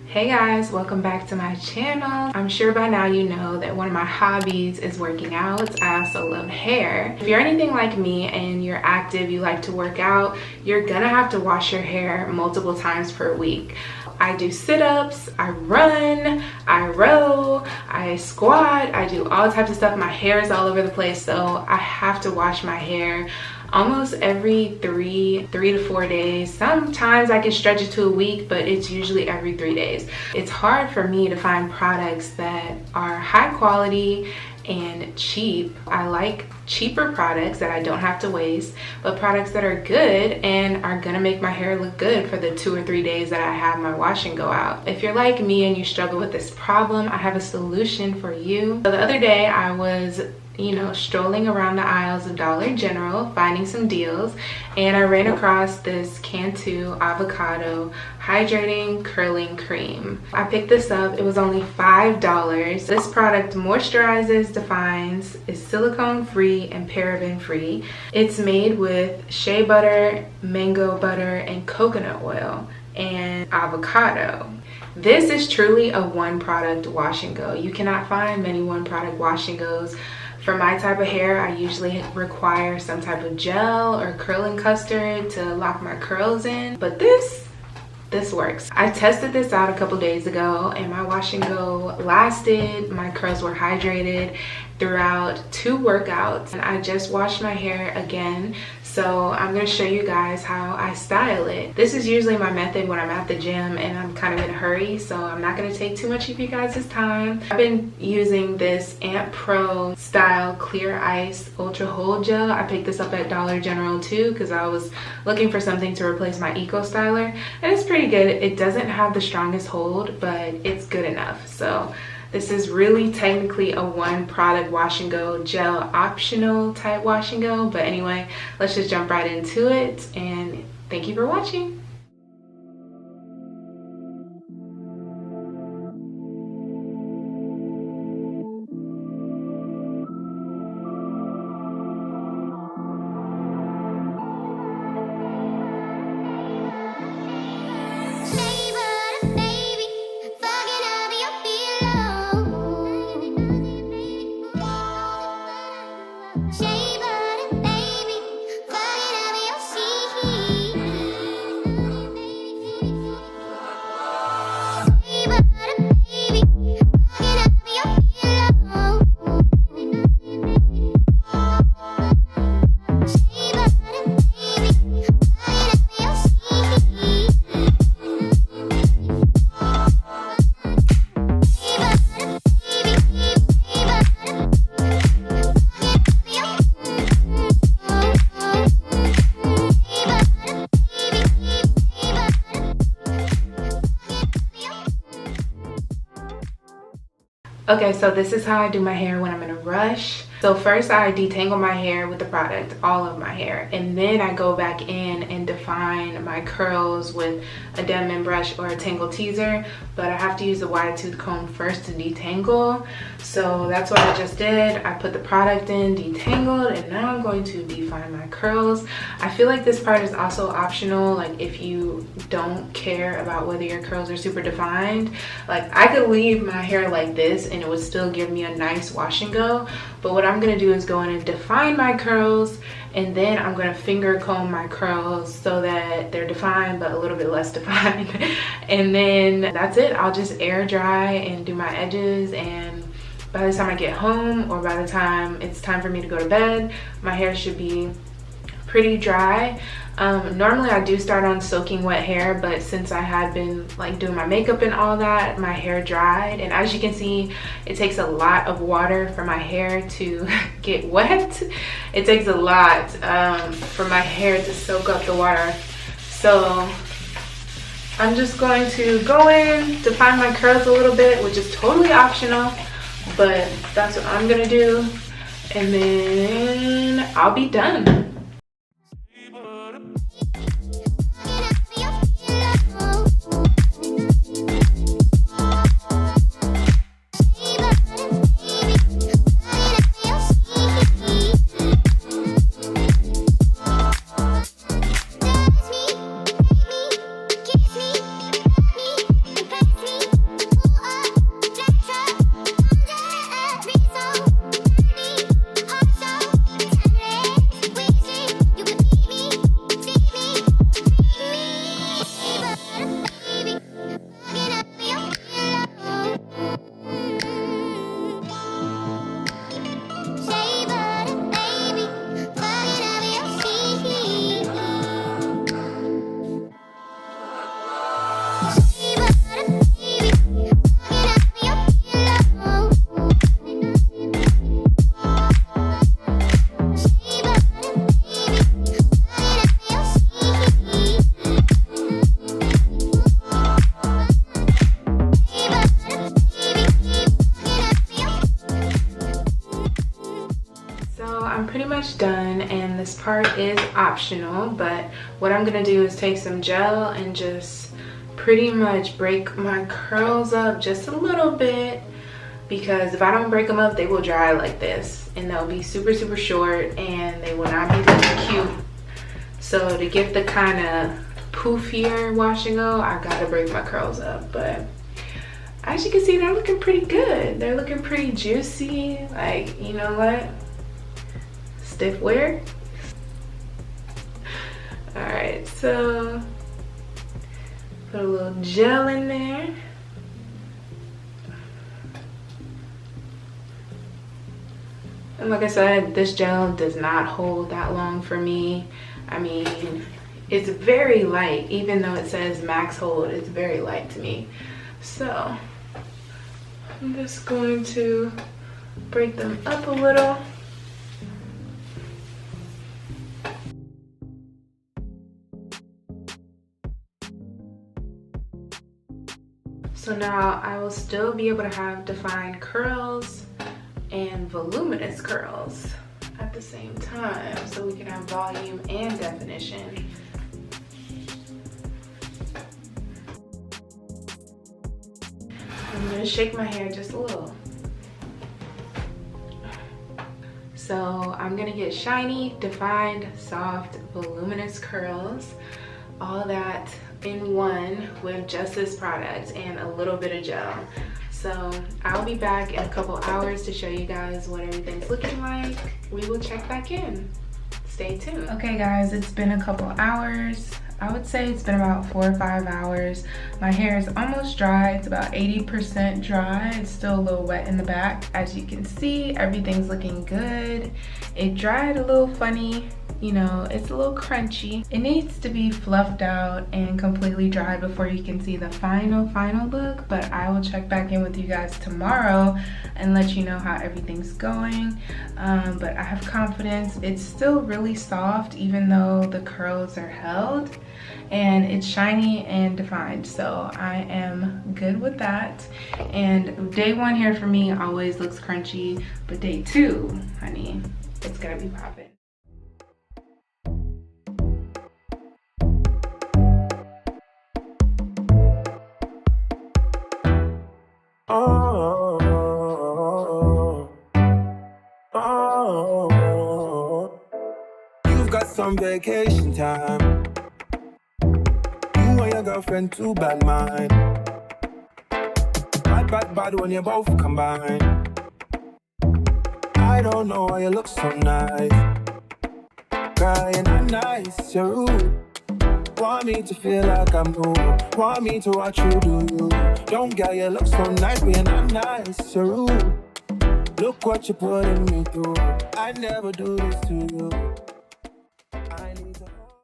Hey guys, welcome back to my channel. I'm sure by now you know that one of my hobbies is working out. I also love hair. If you're anything like me and you're active, you like to work out, you're gonna have to wash your hair multiple times per week. I do sit-ups, I run, I row, I squat, I do all types of stuff. My hair is all over the place, so I have to wash my hair almost every three to 4 days. Sometimes I can stretch it to a week, but it's usually every 3 days. It's hard for me to find products that are high quality and cheap. I like cheaper products that I don't have to waste, but products that are good and are gonna make my hair look good for the 2 or 3 days that I have my wash and go out. If you're like me and you struggle with this problem, I have a solution for you. So the other day I was strolling around the aisles of Dollar General finding some deals, and I ran across this Cantu avocado hydrating curling cream. I picked this up. It was only $5. This product moisturizes, defines, is silicone free and paraben free. It's made with shea butter, mango butter, and coconut oil and avocado. This is truly a one product wash and go. You cannot find many one product wash and goes. For my type of hair, I usually require some type of gel or curling custard to lock my curls in, but this works. I tested this out a couple days ago and my wash and go lasted. My curls were hydrated throughout 2 workouts, and I just washed my hair again. So I'm going to show you guys how I style it. This is usually my method when I'm at the gym and I'm kind of in a hurry, so I'm not going to take too much of you guys' time. I've been using this Amp Pro style clear ice ultra hold gel. I picked this up at Dollar General too because I was looking for something to replace my Eco Styler, and it's pretty good. It doesn't have the strongest hold, but it's good enough. So this is really technically a one product wash and go, gel optional type wash and go. But anyway, let's just jump right into it, and thank you for watching. Okay, so this is how I do my hair when I'm in a rush. So first I detangle my hair with the product, all of my hair, and then I go back in and define my curls with a dead end brush or a tangle teaser, but I have to use a wide tooth comb first to detangle. So that's what I just did. I put the product in, detangled, and now I'm going to define my curls. I feel like this part is also optional, like if you don't care about whether your curls are super defined. Like I could leave my hair like this and it would still give me a nice wash and go, but what I'm gonna do is go in and define my curls, and then I'm gonna finger comb my curls so that they're defined but a little bit less defined. And then that's it. I'll just air dry and do my edges, and by the time I get home or by the time it's time for me to go to bed, my hair should be pretty dry. Normally I do start on soaking wet hair, but since I had been like doing my makeup and all that, my hair dried, and as you can see, it takes a lot of water for my hair to get wet. It takes a lot for my hair to soak up the water. So I'm just going to go in, define my curls a little bit, which is totally optional, but that's what I'm gonna do, and then I'll be done. this part is optional, but what I'm gonna do is take some gel and just pretty much break my curls up just a little bit, because if I don't break them up, they will dry like this and they'll be super short and they will not be looking cute. So to get the kind of poofier wash and go, I gotta break my curls up. But as you can see, they're looking pretty good. They're looking pretty juicy. Like, you know what? Stiff wear. All right, so put a little gel in there. And like I said, this gel does not hold that long for me. I mean, it's very light. Even though it says max hold, it's very light to me. So I'm just going to break them up a little. So now I will still be able to have defined curls and voluminous curls at the same time, so we can have volume and definition. I'm gonna shake my hair just a little. So I'm gonna get shiny, defined, soft, voluminous curls, all that in one with just this product and a little bit of gel. So I'll be back in a couple hours to show you guys what everything's looking like. We will check back in. Stay tuned. Okay guys, it's been a couple hours. I would say it's been about 4 or 5 hours. My hair is almost dry. It's about 80% dry. It's still a little wet in the back. As you can see, everything's looking good. It dried a little funny. You know, it's a little crunchy. It needs to be fluffed out and completely dry before you can see the final look, but I will check back in with you guys tomorrow and let you know how everything's going. But I have confidence. It's still really soft even though the curls are held, and it's shiny and defined, so I am good with that. And day 1 hair for me always looks crunchy, but day 2, honey, it's gonna be popping. Oh, oh, oh, you've got some vacation time. You and your girlfriend, too bad mind. Bad when you both combine. I don't know why you look so nice. Crying and nice, you're rude. Want me to feel like I'm new. Want me to watch you do you. Don't get you look so nice, but you're not nice, you're rude. Look what you're putting me through. I never do this to you.